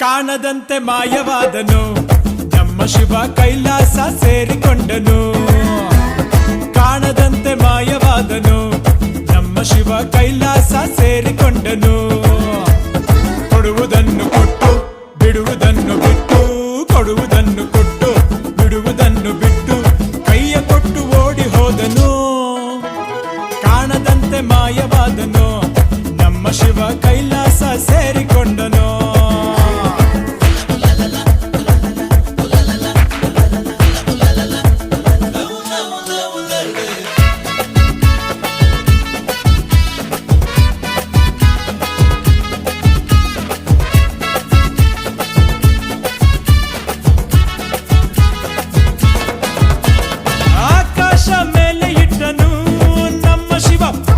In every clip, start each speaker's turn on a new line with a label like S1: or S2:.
S1: ಕಾಣದಂತೆ ಮಾಯವಾದನು ನಮ್ಮ ಶಿವ ಕೈಲಾಸ ಸೇರಿಕೊಂಡನು. ಕಾಣದಂತೆ ಮಾಯವಾದನು ನಮ್ಮ ಶಿವ ಕೈಲಾಸ ಸೇರಿಕೊಂಡನು. ಕೊಡುವುದನ್ನು ಕೊಟ್ಟು ಬಿಡುವುದನ್ನು ಬಿಟ್ಟು, ಕೊಡುವುದನ್ನು ಕೊಟ್ಟು ಬಿಡುವುದನ್ನು ಬಿಟ್ಟು, ಕೈಯ ಕೊಟ್ಟು ಓಡಿ ಹೋದನು. ಕಾಣದಂತೆ ಮಾಯವಾದನು ನಮ್ಮ ಶಿವ ಕೈಲಾಸ ಸೇರಿಕೊಂಡನು.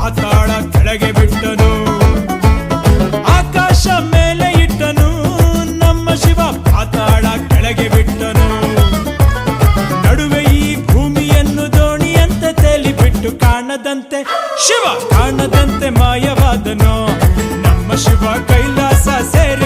S1: ಪಾತಾಳ ಕೆಳಗೆ ಬಿಟ್ಟನು. ಆಕಾಶ ಮೇಲೆ ಇಟ್ಟನು ನಮ್ಮ ಶಿವ ಪಾತಾಳ ಕೆಳಗೆ ಬಿಟ್ಟನು. ನಡುವೆ ಈ ಭೂಮಿಯನ್ನು ದೋಣಿಯಂತೆ ತೇಲಿಬಿಟ್ಟು ಕಾಣದಂತೆ ಶಿವ ಕಾಣದಂತೆ ಮಾಯವಾದನು ನಮ್ಮ ಶಿವ ಕೈಲಾಸ ಸೇರಿ